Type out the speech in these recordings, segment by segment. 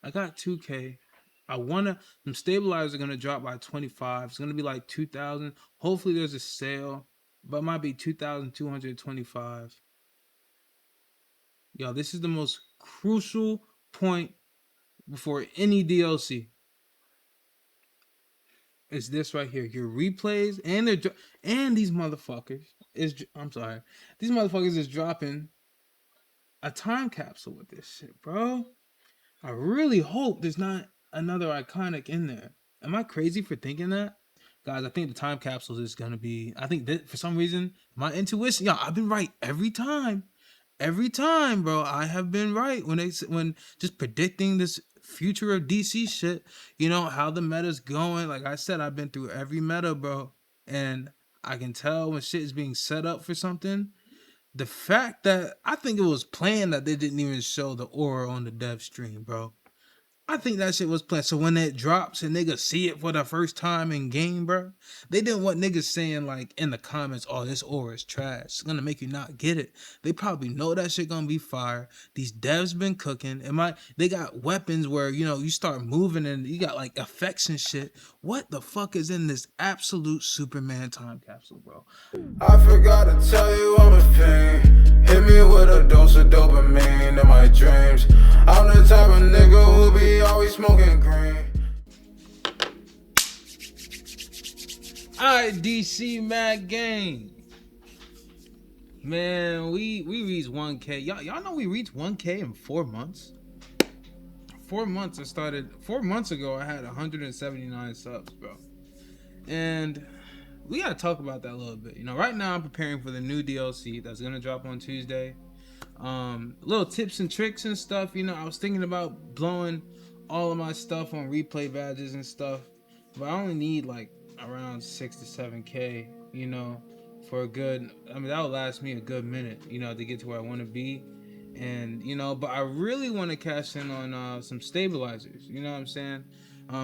I got 2K. I wanna some stabilizers are gonna drop by 25. It's gonna be like 2,000. Hopefully there's a sale, but it might be 2,225. Yo, this is the most crucial point before any DLC. It's this right here. Your replays and and these motherfuckers I'm sorry. These motherfuckers is dropping a time capsule with this shit, bro. I really hope there's not another iconic in there. Am I crazy for thinking that? Guys, I think the time capsules is gonna be. I think that for some reason, my intuition, yeah, I've been right every time. Every time, bro, I have been right when just predicting this future of DC shit. You know how the meta's going. Like I said, I've been through every meta, bro, and I can tell when shit is being set up for something. The fact that I think it was planned that they didn't even show the aura on the dev stream, bro. I think that shit was planned. So when that drops and niggas see it for the first time in game, bro, they didn't want niggas saying like in the comments, "Oh, this aura is trash." It's gonna make you not get it. They probably know that shit gonna be fire. These devs been cooking. They got weapons where you start moving and you got like effects and shit. What the fuck is in this absolute Superman time capsule, bro? I forgot to tell you I'm a fiend. Hit me with a dose of dopamine in my dreams. I'm the type of nigga who be always smoking green. Alright, DC Mad Gang. Man, we reached 1K. Y'all know we reached 1K in 4 months. 4 months I started. 4 months ago I had 179 subs, bro. And we gotta talk about that a little bit. Right now I'm preparing for the new DLC that's gonna drop on Tuesday. Little tips and tricks and stuff. I was thinking about blowing all of my stuff on replay badges and stuff, but I only need like around 6 to 7K. For a good. I mean, that'll last me a good minute. To get to where I want to be, and but I really want to cash in on some stabilizers. You know what I'm saying?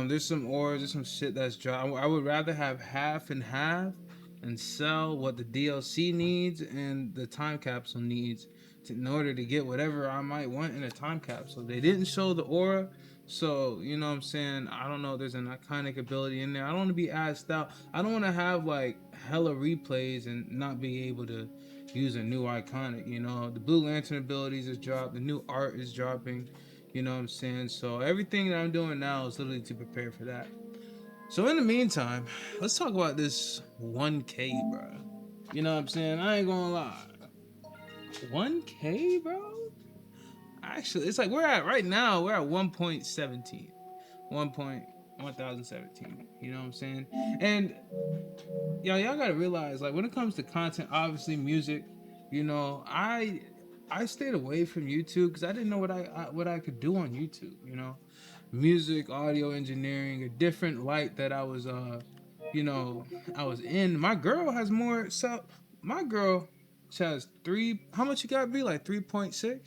There's some ores, there's some shit that's dry. I would rather have half and half and sell what the DLC needs and the time capsule needs in order to get whatever I might want in a time capsule. They didn't show the aura, so you know what I'm saying. I don't know. There's an iconic ability in there. I don't want to be asked out. I don't want to have like hella replays and not be able to use a new iconic. The Blue Lantern abilities is dropped. The new art is dropping. You know what I'm saying? So everything that I'm doing now is literally to prepare for that. So in the meantime, let's talk about this 1K, bro. You know what I'm saying? I ain't gonna lie. 1K, bro? Actually, it's like we're at 1.17. 1.1017. You know what I'm saying? And y'all gotta realize, like, when it comes to content, obviously music, I stayed away from YouTube because I didn't know what I could do on YouTube. Music, audio engineering, a different light that I was I was in. My girl has more. So my girl, she has three. How much you got? Be like 3.6.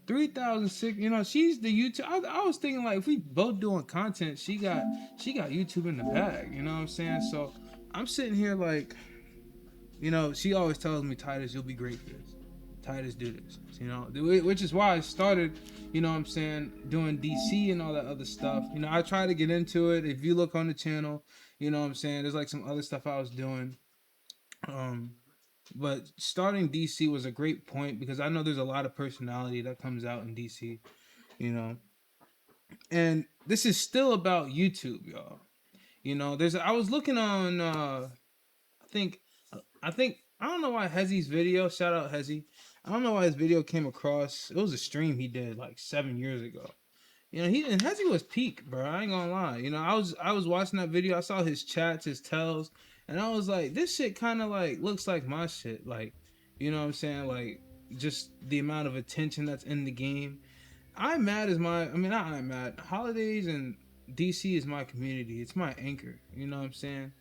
3,006. She's the YouTube. I was thinking like if we both doing content, she got YouTube in the bag. You know what I'm saying? So I'm sitting here like, she always tells me, Titus, you'll be great for this. Titus, do this. Which is why I started, you know what I'm saying, doing DC and all that other stuff. I try to get into it. If you look on the channel, you know what I'm saying, there's like some other stuff I was doing. But starting DC was a great point because I know there's a lot of personality that comes out in DC, and this is still about YouTube, y'all. I was looking on think I think I don't know why Hezzy's video, shout out Hezzy. I don't know why his video came across. It was a stream he did like 7 years ago. Hezzy was peak, bro. I ain't gonna lie. I was watching that video. I saw his chats, his tells, and I was like, this shit kind of like looks like my shit. Like, you know what I'm saying? Like, just the amount of attention that's in the game. Iamadd is my. I mean, not Iamadd. Holidays and DC is my community. It's my anchor. You know what I'm saying?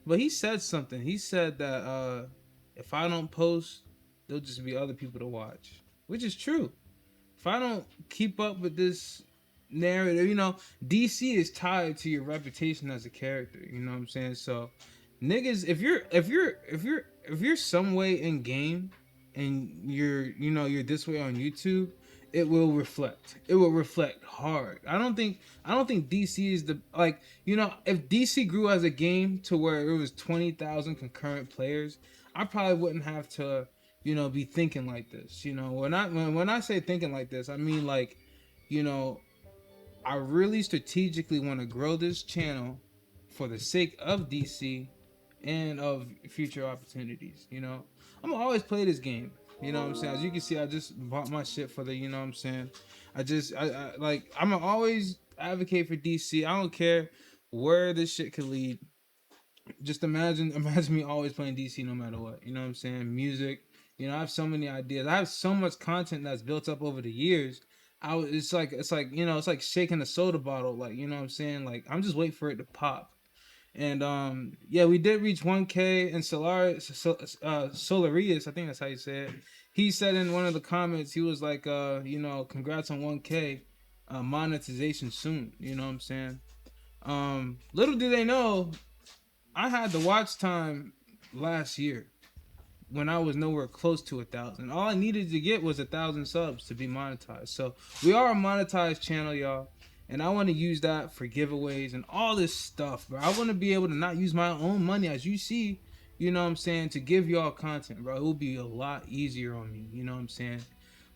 But he said something. He said that if I don't post, there'll just be other people to watch, which is true. If I don't keep up with this narrative, DC is tied to your reputation as a character. You know what I'm saying? So, niggas, if you're some way in game and you're this way on YouTube, it will reflect. It will reflect hard. I don't think DC is the like, if DC grew as a game to where it was 20,000 concurrent players, I probably wouldn't have to, be thinking like this. When I say thinking like this, I mean like, you know, I really strategically want to grow this channel for the sake of DC and of future opportunities. I'm gonna always play this game. You know what I'm saying? As you can see, I just bought my shit for the. You know what I'm saying? I like. I'm gonna always advocate for DC. I don't care where this shit could lead. Just imagine me always playing DC no matter what. You know what I'm saying? Music. I have so many ideas. I have so much content that's built up over the years. It's like shaking a soda bottle. Like, you know what I'm saying? Like, I'm just waiting for it to pop. And yeah, we did reach 1K, and Solarius, I think that's how you say it. He said in one of the comments, he was like, congrats on 1K, monetization soon. You know what I'm saying? Little do they know, I had the watch time last year when I was nowhere close to 1,000. All I needed to get was 1,000 subs to be monetized. So we are a monetized channel, y'all. And I want to use that for giveaways and all this stuff, bro. I want to be able to not use my own money, as you see, you know what I'm saying, to give y'all content, bro. It will be a lot easier on me, you know what I'm saying?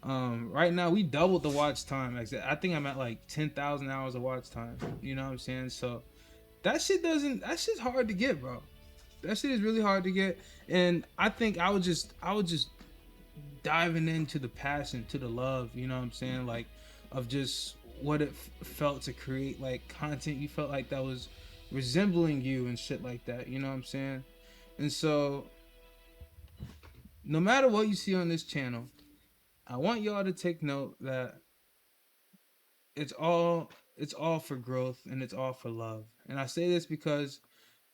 Right now, we doubled the watch time. I think I'm at like 10,000 hours of watch time, you know what I'm saying? So that shit's hard to get, bro. That shit is really hard to get. And I think I was just diving into the passion, to the love, you know what I'm saying? Like, of just what it felt to create like content you felt like that was resembling you and shit like that, you know what I'm saying? And so, no matter what you see on this channel, I want y'all to take note that it's all it's all for growth and it's all for love. And I say this because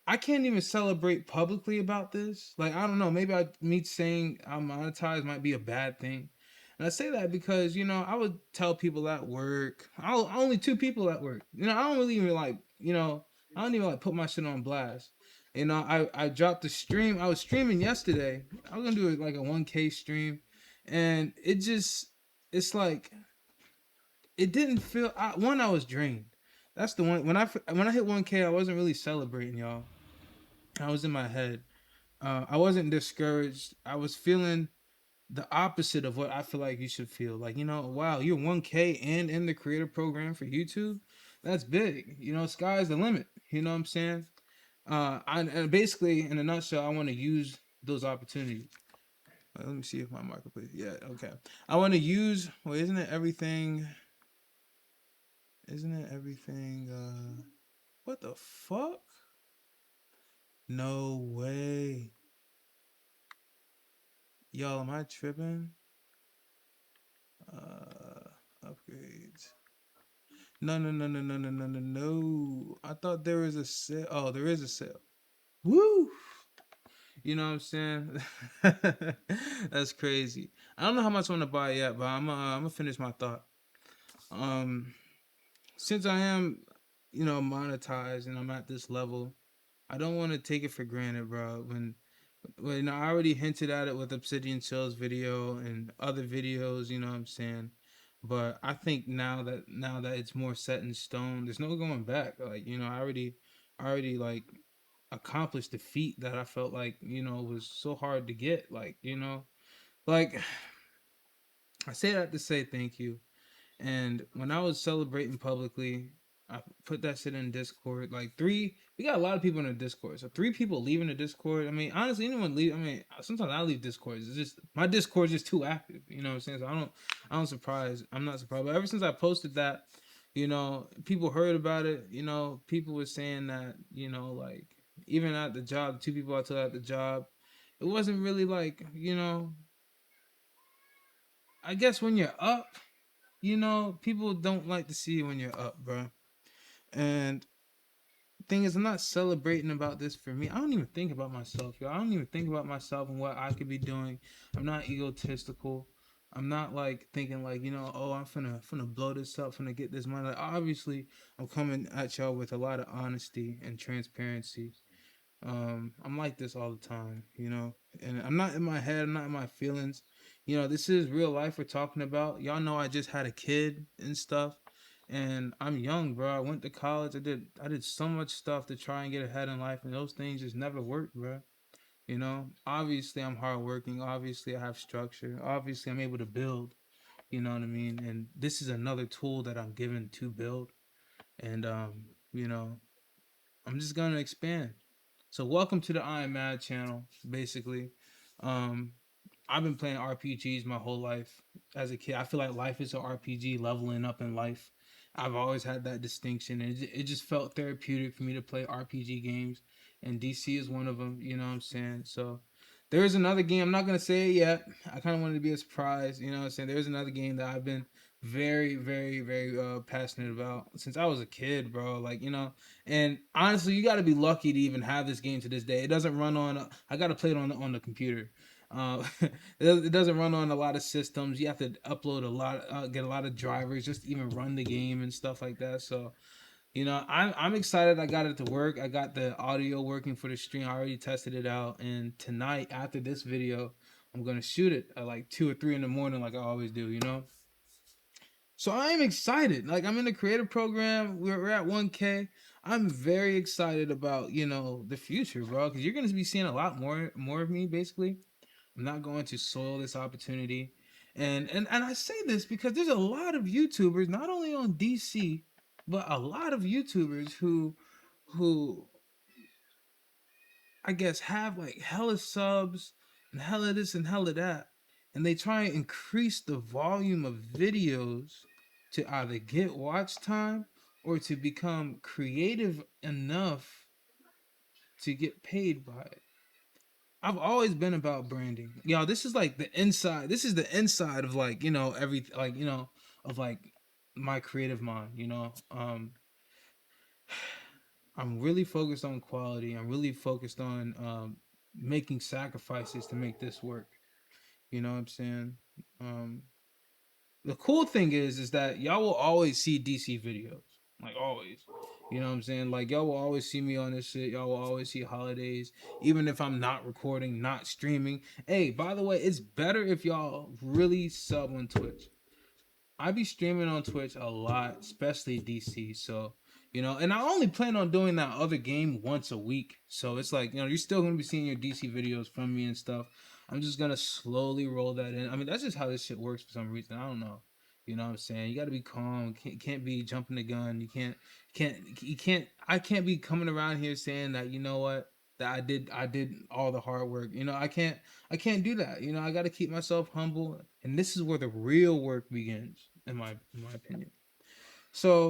I can't even celebrate publicly about this. Like, I don't know, maybe me saying I'm monetized might be a bad thing. And I say that because, I would tell people at work. Only two people at work. I don't really even like, I don't even like put my shit on blast. I dropped the stream. I was streaming yesterday. I was gonna do like a 1K stream, and it's like it didn't feel. I was drained. That's the one. When I hit 1K, I wasn't really celebrating, y'all. I was in my head. I wasn't discouraged. I was feeling the opposite of what I feel like you should feel. Like, wow, you're 1K and in the creator program for YouTube. That's big. Sky's the limit. You know what I'm saying? And basically, in a nutshell, I want to use those opportunities. Let me see if my marketplace. Yeah, okay. I want to use. Well, isn't it everything? Isn't it everything? What the fuck? No way. Y'all, am I tripping? Upgrades. No, no, no, no, no, no, no, no, no. I thought there was a sale. Oh, there is a sale. Woo! You know what I'm saying? That's crazy. I don't know how much I want to buy yet, but I'm gonna finish my thought. Um, since I am, monetized and I'm at this level, I don't want to take it for granted, bro. When I already hinted at it with Obsidian Chill's video and other videos, you know what I'm saying? But I think now that it's more set in stone, there's no going back. Like, I already like accomplished the feat that I felt like, was so hard to get. Like I say that to say thank you. And when I was celebrating publicly, I put that shit in Discord. Like, we got a lot of people in the Discord. So three people leaving the Discord. I mean, honestly, anyone leave. I mean, sometimes I leave Discord. It's just my Discord is just too active. You know what I'm saying? So I'm not surprised. But ever since I posted that, people heard about it. People were saying that. Like, even at the job, the two people I told at the job, it wasn't really like, I guess when you're up, people don't like to see you when you're up, bro. And thing is, I'm not celebrating about this for me. I don't even think about myself, yo. I don't even think about myself and what I could be doing. I'm not egotistical. I'm not like thinking like, oh, I'm finna blow this up, finna get this money. Like, obviously, I'm coming at y'all with a lot of honesty and transparency. I'm like this all the time, and I'm not in my head, I'm not in my feelings. this is real life we're talking about. Y'all know I just had a kid and stuff, and I'm young, bro. I went to college. I did so much stuff to try and get ahead in life, and those things just never worked, bro. Obviously I'm hardworking. Obviously I have structure. Obviously I'm able to build. You know what I mean? And this is another tool that I'm given to build. And you know, I'm just gonna expand. So welcome to the Iamadd channel, basically. Um, I've been playing RPGs my whole life. As a kid, I feel like life is an RPG, leveling up in life. I've always had that distinction, and it just felt therapeutic for me to play RPG games, and DC is one of them. You know what I'm saying? So there is another game. I'm not gonna say it yet. I kind of wanted to be a surprise. You know what I'm saying? There's another game that I've been very, very, very passionate about since I was a kid, bro. Like and honestly, you got to be lucky to even have this game to this day. It doesn't run on. I got to play it on the computer. Uh, it doesn't run on a lot of systems. You have to upload a lot, get a lot of drivers just to even run the game and stuff like that. So I'm excited. I got it to work. I got the audio working for the stream. I already tested it out, and tonight after this video, I'm gonna shoot it at like 2 or 3 in the morning, like I always do. So I'm excited. Like I'm in the creative program. We're at 1K. I'm very excited about the future, bro. Because you're gonna be seeing a lot more of me. Basically, I'm not going to soil this opportunity. And I say this because there's a lot of YouTubers, not only on DC, but a lot of YouTubers who I guess have like hella subs and hella this and hella that, and they try and increase the volume of videos to either get watch time or to become creative enough to get paid by it. I've always been about branding. This is like the inside. This is the inside of like, every like, of like my creative mind, I'm really focused on quality. I'm really focused on making sacrifices to make this work. You know what I'm saying? Um, the cool thing is that y'all will always see DC videos, like always. You know what I'm saying? Like y'all will always see me on this shit. Y'all will always see holidays, even if I'm not recording, not streaming. Hey, by the way, it's better if y'all really sub on Twitch. I be streaming on Twitch a lot, especially DC. So, and I only plan on doing that other game once a week. So it's like, you're still gonna be seeing your DC videos from me and stuff. I'm just gonna slowly roll that in. I mean, that's just how this shit works for some reason. I don't know. You know what I'm saying? You gotta be calm. Can't be jumping the gun. I can't be coming around here saying that, you know what, that I did all the hard work. I can't do that. I got to keep myself humble, and this is where the real work begins, in my opinion. So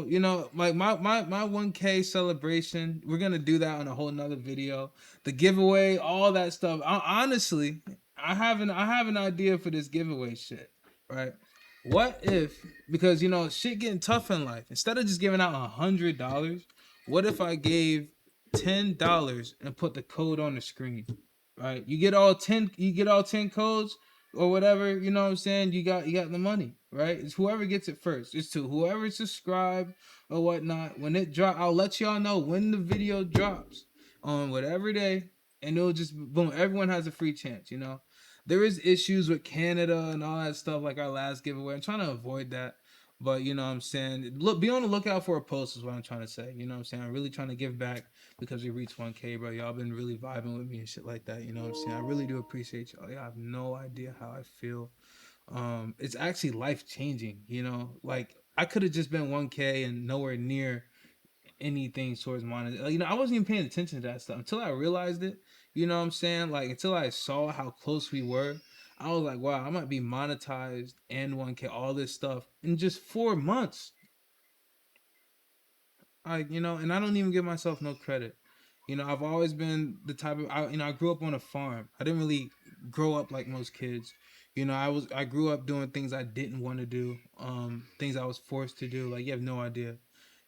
like my 1K celebration, we're gonna do that on a whole nother video. The giveaway, all that stuff. Honestly, I have an idea for this giveaway shit, right? What if, because shit getting tough in life, instead of just giving out $100, what if I gave $10 and put the code on the screen? Right? You get all 10 codes or whatever, you know what I'm saying? You got the money, right? It's whoever gets it first. It's to whoever subscribed or whatnot. When it drop, I'll let y'all know when the video drops on whatever day, and it'll just boom, everyone has a free chance. There is issues with Canada and all that stuff, like our last giveaway. I'm trying to avoid that. But you know what I'm saying? Look, be on the lookout for a post is what I'm trying to say. You know what I'm saying? I'm really trying to give back because we reached 1K, bro. Y'all been really vibing with me and shit like that. You know what I'm saying? I really do appreciate y'all. Y'all have no idea how I feel. It's actually life changing, Like I could have just been 1K and nowhere near anything towards money. I wasn't even paying attention to that stuff until I realized it. You know what I'm saying? Like until I saw how close we were, I was like, wow, I might be monetized and 1K, all this stuff in just 4 months. And I don't even give myself no credit. I've always been the type of I grew up on a farm. I didn't really grow up like most kids. I grew up doing things I didn't want to do, things I was forced to do. Like you have no idea.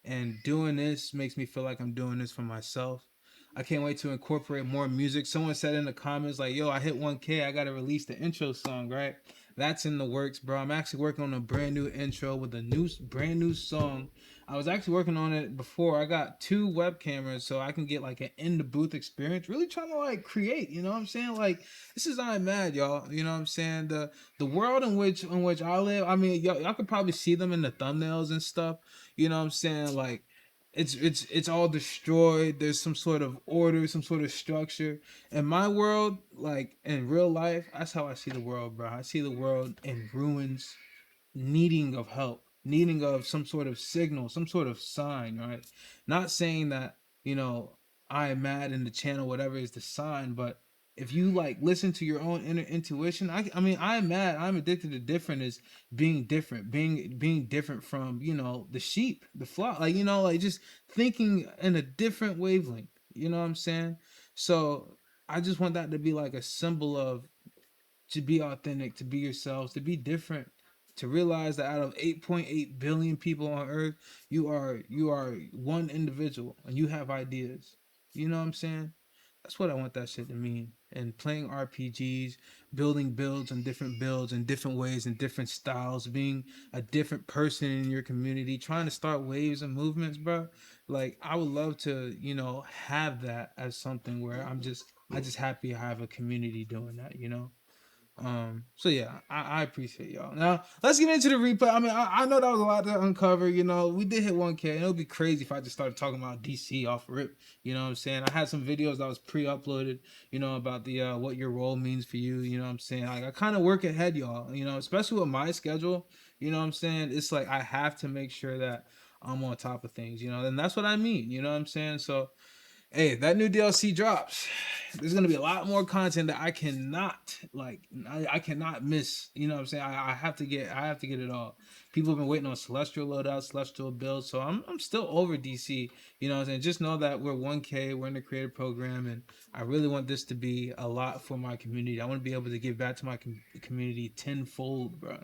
And doing this makes me feel like I'm doing this for myself. I can't wait to incorporate more music. Someone said in the comments like, "Yo, I hit 1K. I gotta release the intro song, right?" That's in the works, bro. I'm actually working on a brand new intro with a brand new song. I was actually working on it before. I got two web cameras so I can get like an in the booth experience. Really trying to like create, you know what I'm saying? Like this is Iamadd, y'all. You know what I'm saying? The world in which I live. I mean, y'all could probably see them in the thumbnails and stuff. You know what I'm saying? Like it's all destroyed. There's some sort of order, some sort of structure. In my world, like in real life, that's how I see the world, bro. I see the world in ruins, needing of help, needing of some sort of signal, some sort of sign, right? Not saying that, you know, I am mad in the channel, whatever is the sign, but if you like listen to your own inner intuition, I mean, I'm mad, I'm addicted to different is being different, being different from, you know, the sheep, the flock, like, you know, like just thinking in a different wavelength, you know what I'm saying? So I just want that to be like a symbol of to be authentic, to be yourselves, to be different, to realize that out of 8.8 billion people on earth, you are one individual and you have ideas. You know what I'm saying? That's what I want that shit to mean. And playing RPGs, building builds and different builds in different ways and different styles, being a different person in your community, trying to start waves and movements, bro. Like I would love to, you know, have that as something where I just happy I have a community doing that, you know? So yeah, I appreciate y'all. Now let's get into the replay. I mean, I know that was a lot to uncover. You know, we did hit 1K, and it would be crazy if I just started talking about DC off rip. You know what I'm saying? I had some videos that was pre-uploaded. You know about the what your role means for you. You know what I'm saying? Like I kind of work ahead, y'all. You know, especially with my schedule. You know what I'm saying? It's like I have to make sure that I'm on top of things. You know, and that's what I mean. You know what I'm saying? So hey, that new DLC drops. There's gonna be a lot more content that I cannot like. I cannot miss. You know what I'm saying? I have to get. I have to get it all. People have been waiting on Celestial loadouts, Celestial builds. So I'm still over DC. You know what I'm saying? Just know that we're 1K. We're in the creative program, and I really want this to be a lot for my community. I want to be able to give back to my community tenfold, bro.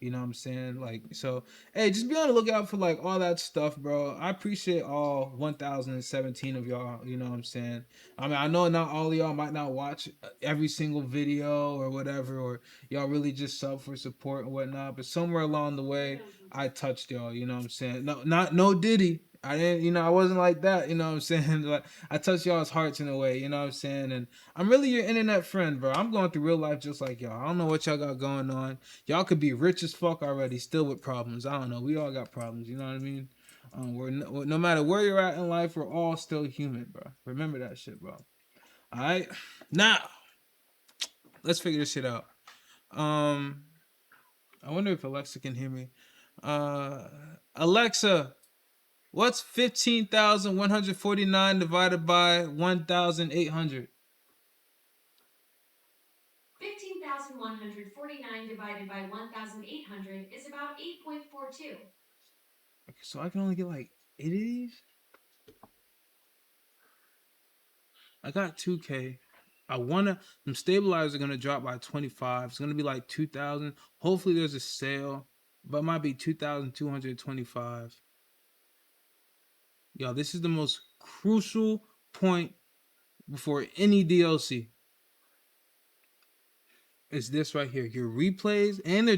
You know what I'm saying? Like, so, hey, just be on the lookout for like all that stuff, bro. I appreciate all 1,017 of y'all. You know what I'm saying? I mean, I know not all of y'all might not watch every single video or whatever, or y'all really just sub for support and whatnot. But somewhere along the way, I touched y'all. You know what I'm saying? No Diddy. I didn't, you know, I wasn't like that. You know what I'm saying? Like, I touched y'all's hearts in a way. You know what I'm saying? And I'm really your internet friend, bro. I'm going through real life just like y'all. I don't know what y'all got going on. Y'all could be rich as fuck already, still with problems. I don't know. We all got problems. You know what I mean? No matter where you're at in life, we're all still human, bro. Remember that shit, bro. All right. Now, let's figure this shit out. Um, I wonder if Alexa can hear me. Uh, Alexa, what's 15,149 divided by 1,800? 15,149 divided by 1,800 is about 8.42. So I can only get like 8 of these? I got 2K. I wanna them stabilizers are gonna drop by 25. It's gonna be like 2,000. Hopefully there's a sale, but it might be 2,225. Yo, this is the most crucial point before any DLC. Is this right here? Your replays and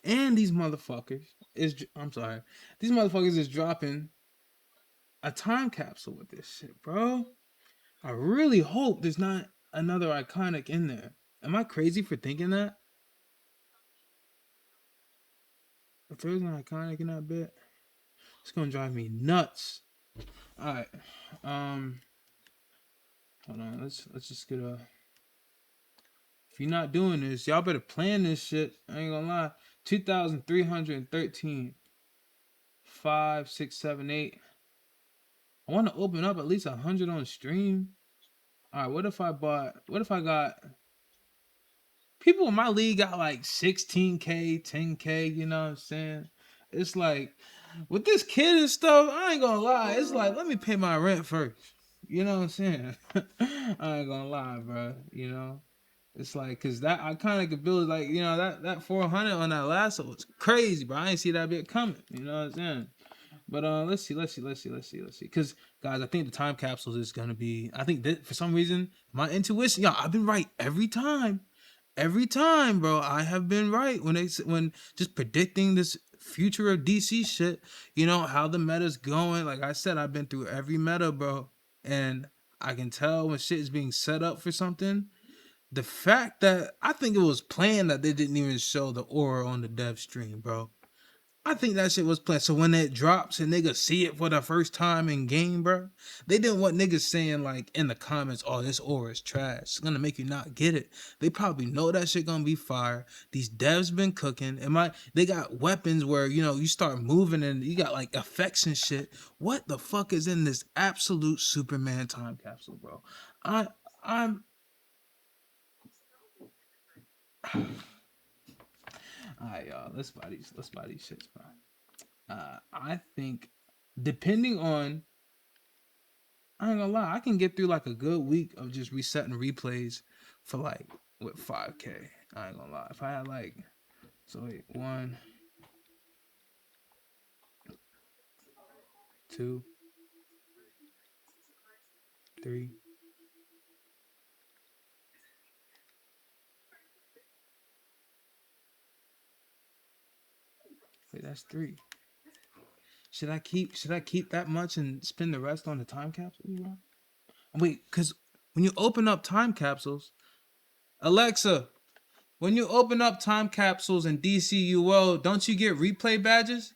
and these motherfuckers is I'm sorry. These motherfuckers is dropping a time capsule with this shit, bro. I really hope there's not another iconic in there. Am I crazy for thinking that? If there's an iconic in that bit, it's gonna drive me nuts. All right, um, hold on. Let's just get a. If you're not doing this, y'all better plan this shit. I ain't gonna lie. 2,313. 5, 6, 7, 8. I want to open up at least 100 on stream. All right, what if I bought? What if I got? People in my league got like 16K, 10K. You know what I'm saying? It's like with this kid and stuff, I ain't gonna lie. It's like let me pay my rent first. You know what I'm saying? I ain't gonna lie, bro. You know, it's like cause that I kind of could build like you know that 400 on that last one was crazy, bro. I ain't see that bit coming. You know what I'm saying? But let's see. Cause guys, I think the time capsules is gonna be. I think that for some reason my intuition, yeah, I've been right every time. Every time, bro, I have been right when when just predicting this future of DC shit. You know how the meta's going. Like I said, I've been through every meta, bro, and I can tell when shit is being set up for something. The fact that I think it was planned that they didn't even show the aura on the dev stream, bro. I think that shit was planned. So when it drops and niggas see it for the first time in game, bro, they didn't want niggas saying like in the comments, "Oh, this aura is trash. It's gonna make you not get it." They probably know that shit gonna be fire. These devs been cooking. They got weapons where you start moving and you got like effects and shit. What the fuck is in this absolute Superman time capsule, bro? I I'm Alright, y'all. Let's buy these shits, bro. I think depending on I ain't gonna lie, I can get through like a good week of just resetting replays for like with 5K. I ain't gonna lie. If I had like so wait, one, two, three. Wait, that's three. Should I keep that much and spend the rest on the time capsules, bro? Wait, cause when you open up time capsules, Alexa, when you open up time capsules in DCUO, don't you get replay badges?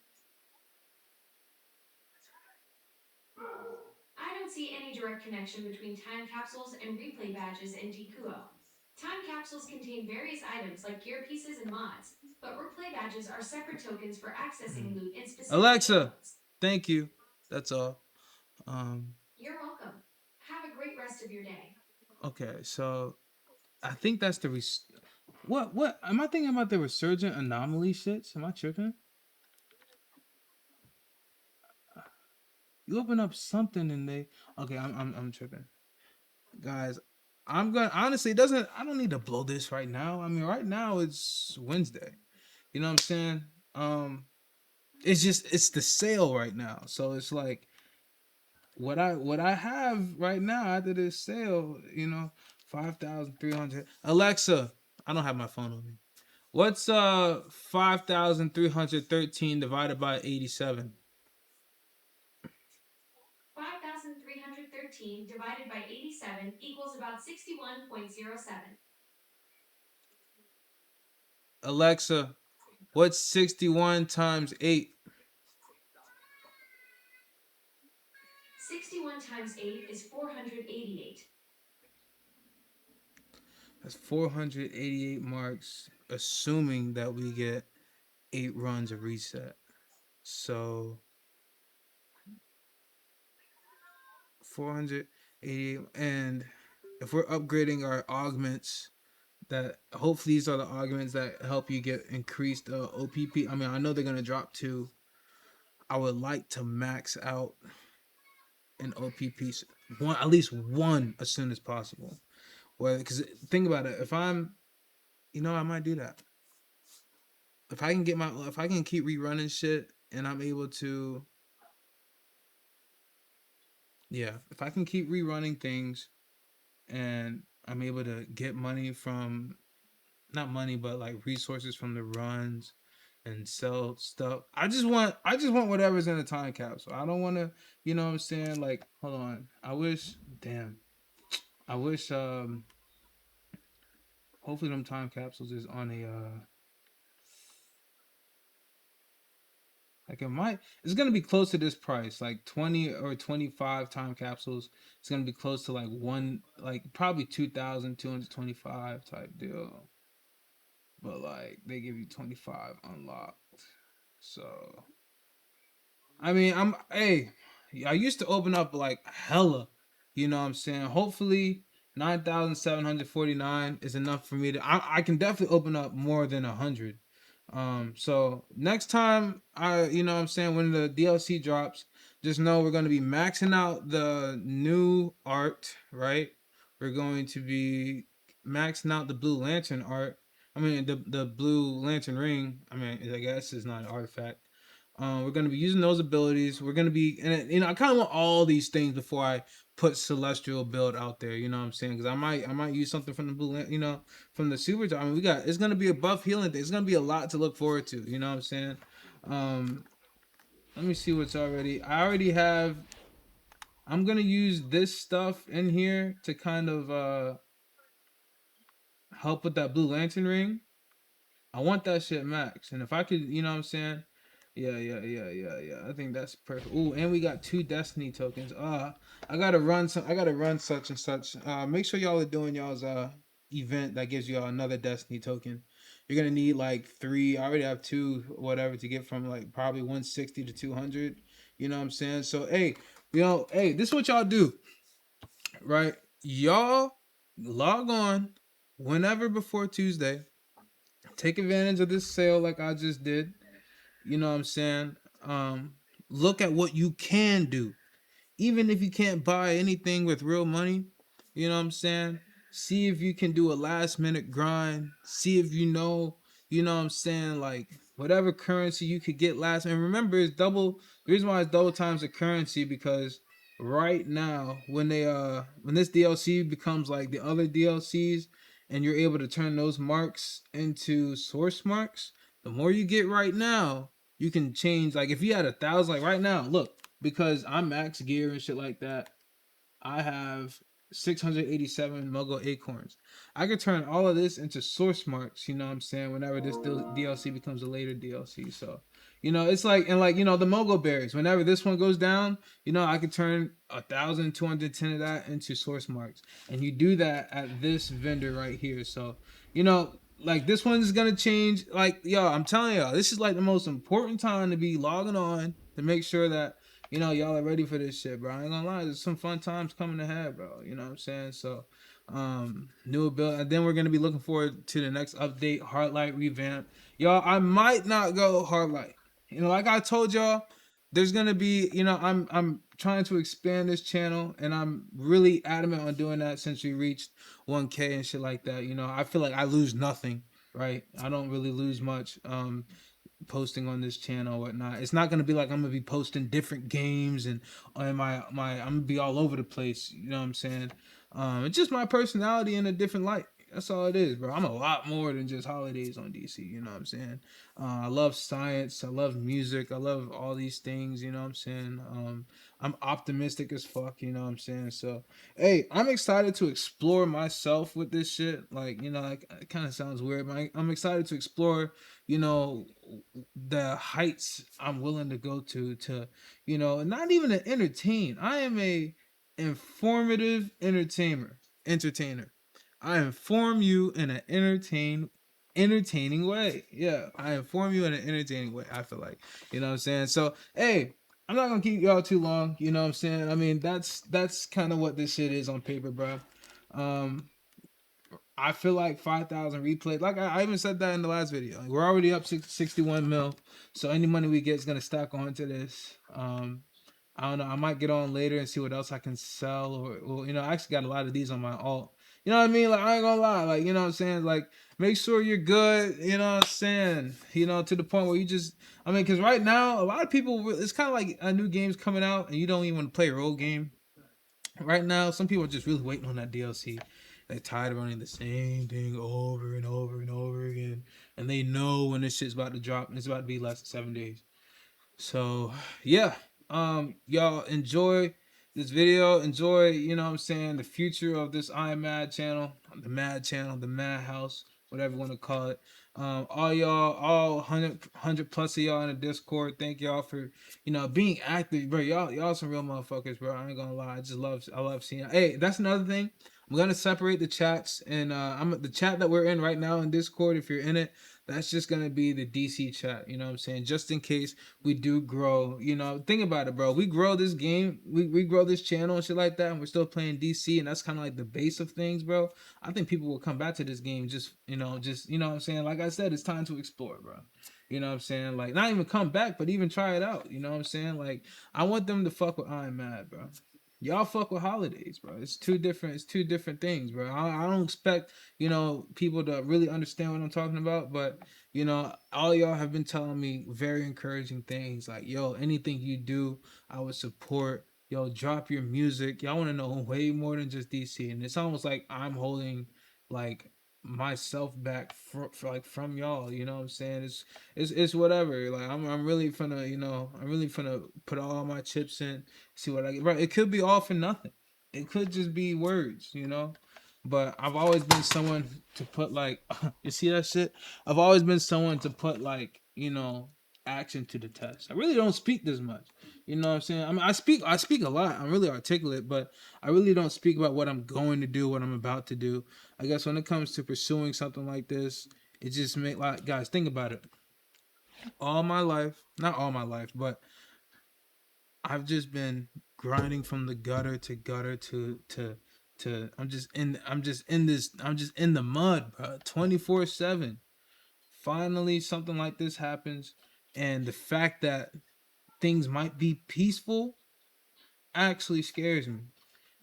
I don't see any direct connection between time capsules and replay badges in DQO. Time capsules contain various items like gear pieces and mods, but replay badges are separate tokens for accessing loot in specific Alexa, zones. thank you. That's all. Um, You're welcome. Have a great rest of your day. okay, so I think that's the what am I thinking about the resurgent anomaly shits? Am I tripping? You open up something and they okay, I'm tripping. Guys, I'm gonna honestly it doesn't I don't need to blow this right now. I mean right now it's Wednesday. You know what I'm saying? It's just it's the sale right now. So it's like what I have right now after this sale, 5,300. Alexa, I don't have my phone on me. What's 5,313 divided by 87? 5,313 divided by 87 equals about 61.07. Alexa, what's 61 times 8? 61 times 8 is 488. That's 488 marks, assuming that we get 8 runs of reset. So 488, and if we're upgrading our augments, that hopefully these are the augments that help you get increased OPP. I mean, I know they're gonna drop two. I would like to max out an OPP one, at least one, as soon as possible. Well, because think about it, if I might do that. If I can keep rerunning shit and I'm able to, yeah, if I can keep rerunning things and I'm able to get money from not money but like resources from the runs and sell stuff. I just want whatever's in the time capsule. I don't want to, you know what I'm saying? Like, hold on. I wish hopefully them time capsules is on a like it's gonna be close to this price, like 20 or 25 time capsules. It's gonna be close to like one, like probably 2,225 type deal. But like they give you 25 unlocked. So I mean, I used to open up like hella, you know what I'm saying? Hopefully 9,749 is enough for me to I can definitely open up more than 100. So next time you know what I'm saying, when the DLC drops, just know we're going to be maxing out the new art, right? We're going to be maxing out the Blue Lantern art. I mean the Blue Lantern ring. I mean, I guess it's not an artifact. We're gonna be using those abilities. We're gonna be, and I kind of want all these things before I put Celestial build out there. You know what I'm saying? Because I might use something from the blue, from the super. I mean, it's gonna be a buff healing thing. It's gonna be a lot to look forward to. You know what I'm saying? Um, Let me see what's already. I already have. I'm gonna use this stuff in here to kind of help with that blue lantern ring. I want that shit max. And if I could, you know what I'm saying? Yeah. I think that's perfect. Ooh, and we got 2 destiny tokens. I gotta run such and such. Make sure y'all are doing y'all's event that gives y'all another destiny token. You're gonna need like 3. I already have 2, whatever, to get from like probably 160 to 200. You know what I'm saying? So hey, this is what y'all do, right? Y'all log on whenever before Tuesday. Take advantage of this sale like I just did. You know what I'm saying? Um, Look at what you can do. Even if you can't buy anything with real money, you know what I'm saying? See if you can do a last minute grind. See if you know what I'm saying, like whatever currency you could get last. And remember, it's double. The reason why it's double times the currency because right now, when this DLC becomes like the other DLCs, and you're able to turn those marks into source marks, the more you get right now, you can change. Like if you had 1,000, like right now, look, because I'm max gear and shit like that, I have 687 Muggle Acorns. I could turn all of this into source marks, you know what I'm saying, whenever this DLC becomes a later DLC. So, it's like, and like, the Mogo Berries, whenever this one goes down, I could turn 1,210 of that into source marks. And you do that at this vendor right here. So, like this one's gonna change. Like, yo, I'm telling y'all, this is like the most important time to be logging on to make sure that y'all are ready for this shit, bro. I ain't gonna lie, there's some fun times coming ahead, bro. You know what I'm saying? So, new ability, and then we're gonna be looking forward to the next update, Heartlight revamp. Y'all, I might not go Heartlight. Like I told y'all, there's gonna be, I'm trying to expand this channel, and I'm really adamant on doing that since we reached 1K and shit like that. I feel like I lose nothing, right? I don't really lose much. Posting on this channel or whatnot. It's not gonna be like I'm gonna be posting different games and I'm gonna be all over the place. You know what I'm saying? It's just my personality in a different light. That's all it is, bro. I'm a lot more than just holidays on DC. You know what I'm saying? I love science. I love music. I love all these things. You know what I'm saying? I'm optimistic as fuck. You know what I'm saying? So, hey, I'm excited to explore myself with this shit. Like, like it kind of sounds weird, but I'm excited to explore you know the heights I'm willing to go to not even an entertain. I am a informative entertainer. I inform you in an entertaining way. Yeah, I inform you in an entertaining way. I feel like, you know what I'm saying? So, hey, I'm not gonna keep y'all too long. You know what I'm saying? I mean, that's kind of what this shit is on paper, bro. Um, I feel like 5,000 replays. Like I even said that in the last video. Like, we're already up 61 mil, so any money we get is gonna stack onto this. I don't know. I might get on later and see what else I can sell, or well, I actually got a lot of these on my alt. You know what I mean? Like I ain't gonna lie. Like what I'm saying. Like make sure you're good. You know what I'm saying? To the point where you just. I mean, because right now a lot of people. It's kind of like a new game's coming out and you don't even want to play a role game right now. Some people are just really waiting on that DLC. They're tired of running the same thing over and over and over again, and they know when this shit's about to drop and it's about to be less than 7 days. So yeah, y'all enjoy this video. Enjoy, what I'm saying, the future of this Iamadd channel, the Mad House, whatever you want to call it. All y'all, all 100 plus of y'all in the Discord. Thank y'all for being active, bro. Y'all some real motherfuckers, bro. I ain't gonna lie. I love seeing. Hey, that's another thing. I'm gonna separate the chats, and I'm the chat that we're in right now in Discord. If you're in it, that's just gonna be the DC chat. You know what I'm saying? Just in case we do grow. Think about it, bro. We grow this game, we grow this channel and shit like that, and we're still playing DC, and that's kind of like the base of things, bro. I think people will come back to this game just what I'm saying. Like I said, it's time to explore, bro. You know what I'm saying? Like not even come back, but even try it out. You know what I'm saying? Like I want them to fuck with Iamadd, bro. Y'all fuck with holidays, bro. It's two different. It's two different things, bro. I don't expect people to really understand what I'm talking about, but All y'all have been telling me very encouraging things like, yo, anything you do, I would support. Yo, drop your music. Y'all want to know way more than just DC, and it's almost like I'm holding like myself back like from y'all. You know what I'm saying? It's whatever. Like I'm really finna I'm really finna put all my chips in, see what I get. Right, it could be all for nothing. It could just be words. But I've always been someone to put like you see that shit. I've always been someone to put like action to the test. I really don't speak this much. You know what I'm saying? I mean, I speak a lot. I'm really articulate, but I really don't speak about what I'm going to do, what I'm about to do. I guess when it comes to pursuing something like this, it just make like guys think about it. All my life, not all my life, but I've just been grinding from the gutter to gutter to I'm just in the mud, bro. 24/7. Finally something like this happens, and the fact that things might be peaceful actually scares me.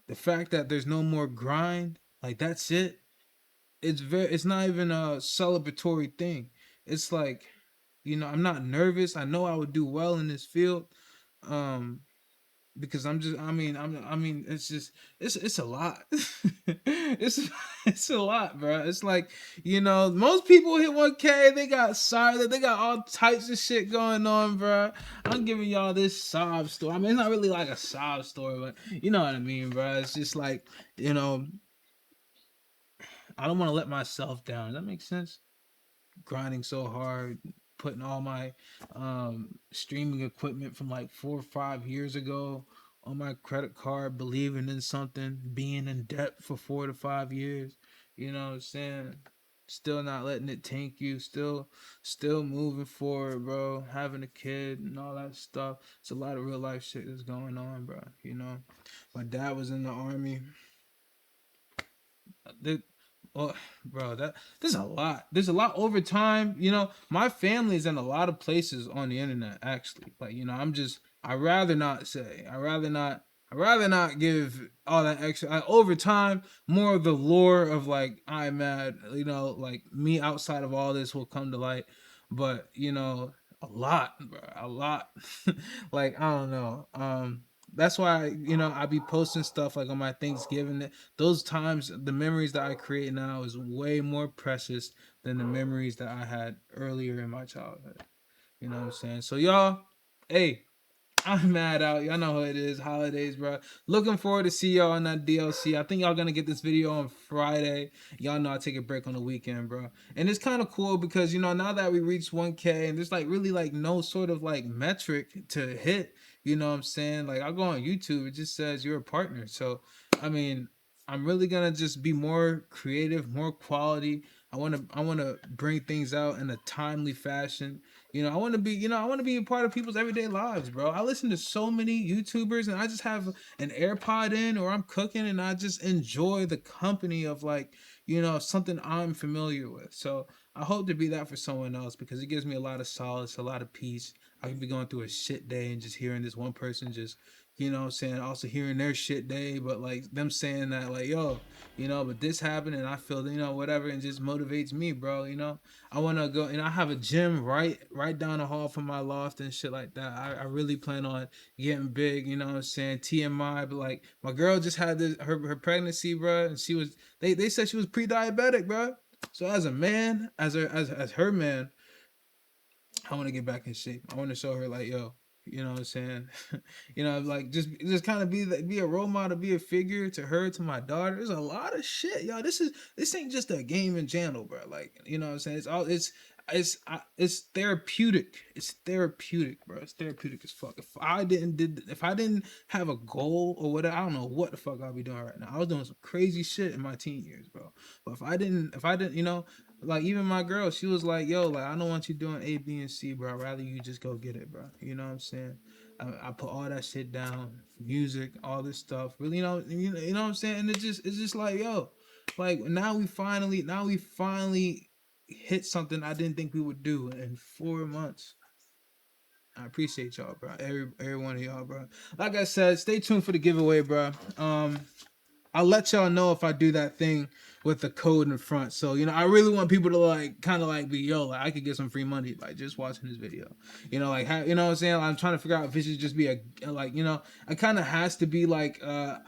The fact that there's no more grind, like that's it. It's not even a celebratory thing. It's like, I'm not nervous. I know I would do well in this field. Um because it's just it's a lot. it's it's a lot, bro. It's like, most people hit 1K, they got silent, they got all types of shit going on, bro. I'm giving y'all this sob story. I mean, it's not really like a sob story, but you know what I mean, bro. It's just like, you know, I don't want to let myself down. Does that make sense? Grinding so hard, putting all my streaming equipment from like 4 or 5 years ago on my credit card, believing in something, being in debt for 4 to 5 years. You know what I'm saying? Still not letting it tank you, still moving forward, bro. Having a kid and all that stuff. It's a lot of real life shit that's going on, bro. My dad was in the army. The, well, bro, there's a lot. There's a lot over time. My family's in a lot of places on the internet. Actually, like I rather not say. I rather not. I rather not give all that extra. Over time, more of the lore of like Iamadd, like me outside of all this will come to light. But a lot, bro, a lot. Like I don't know. That's why I be posting stuff like on my Thanksgiving. Those times, the memories that I create now is way more precious than the memories that I had earlier in my childhood. You know what I'm saying? So y'all, hey, I'm mad out. Y'all know who it is. Holidays, bro. Looking forward to see y'all on that DLC. I think y'all gonna get this video on Friday. Y'all know I take a break on the weekend, bro. And it's kind of cool because now that we reached 1K and there's like really like no sort of like metric to hit. You know what I'm saying? Like I go on YouTube, it just says you're a partner. So I mean, I'm really gonna just be more creative, more quality. I wanna bring things out in a timely fashion. I want to be a part of people's everyday lives, bro. I listen to so many YouTubers and I just have an AirPod in or I'm cooking and I just enjoy the company of like, something I'm familiar with. So I hope to be that for someone else because it gives me a lot of solace, a lot of peace. I can be going through a shit day and just hearing this one person just, what I'm saying, also hearing their shit day, but like them saying that like, yo, but this happened and I feel, whatever, and just motivates me, bro. I want to go and I have a gym right down the hall from my loft and shit like that. I really plan on getting big, you know what I'm saying? TMI, but like my girl just had her pregnancy, bro, and they said she was pre-diabetic, bro. So as a man, as her man, I want to get back in shape. I want to show her like, yo, you know what I'm saying? Like just kind of be a role model, be a figure to her, to my daughter. There's a lot of shit, yo. This ain't just a game and channel, bro. Like, you know what I'm saying? It's therapeutic. It's therapeutic, bro. It's therapeutic as fuck. If I didn't have a goal or whatever, I don't know what the fuck I'll be doing right now. I was doing some crazy shit in my teen years, bro. But if I didn't, like even my girl, she was like, "Yo, like I don't want you doing A, B, and C, bro. I'd rather you just go get it, bro." You know what I'm saying? I put all that shit down, music, all this stuff. Really, you know what I'm saying? And it's just like, yo, like now we finally hit something I didn't think we would do in 4 months. I appreciate y'all, bro. Every one of y'all, bro. Like I said, stay tuned for the giveaway, bro. I'll let y'all know if I do that thing with the code in front. So, you know, I really want people to like kind of like be, yo, like I could get some free money by just watching this video. You know, like how, you know what I'm saying? I'm trying to figure out if it should just be a like, you know, it kind of has to be like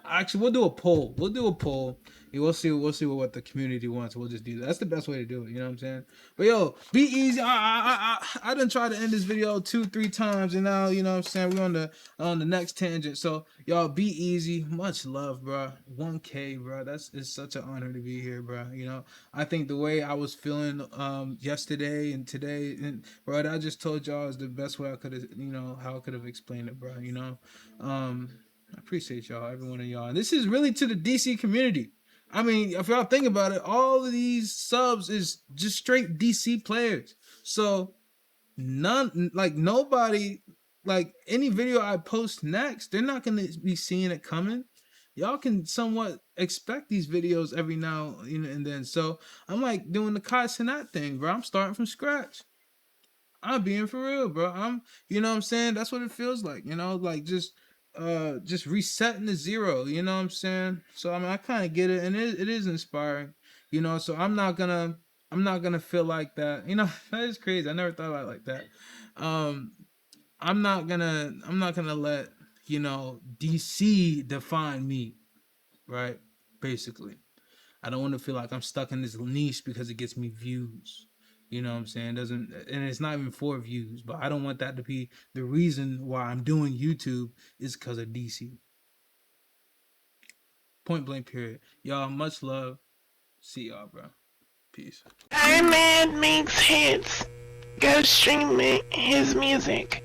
actually we'll do a poll. We'll do a poll. We'll see what the community wants. We'll just do that. That's the best way to do it. You know what I'm saying? But yo, be easy. I done tried to end this video 2-3 times, and now you know what I'm saying we're on the next tangent. So y'all be easy. Much love, bro. 1K, bro. It's such an honor to be here, bro. You know, I think the way I was feeling yesterday and today, and bro, I just told y'all is the best way I could have, you know, how I could have explained it, bro. You know, I appreciate y'all, every one of y'all, and this is really to the DC community. I mean, if y'all think about it, all of these subs is just straight DC players. So none, like nobody, like any video I post next, they're not gonna be seeing it coming. Y'all can somewhat expect these videos every now, you know, and then. So I'm like doing the Kai Cenat thing, bro. I'm starting from scratch. I'm being for real, bro. You know what I'm saying? That's what it feels like, you know, like just resetting to zero, you know what I'm saying? So I mean, I kind of get it, and it is inspiring, you know. So I'm not gonna feel like that, you know. That is crazy. I never thought about it like that. I'm not gonna let, you know, DC define me, right? Basically, I don't want to feel like I'm stuck in this niche because it gets me views. You know what I'm saying? Doesn't, and it's not even for views, but I don't want that to be the reason why I'm doing YouTube is because of DC. Point blank period. Y'all, much love. See y'all, bro. Peace. Iamadd makes hits. Go stream his music.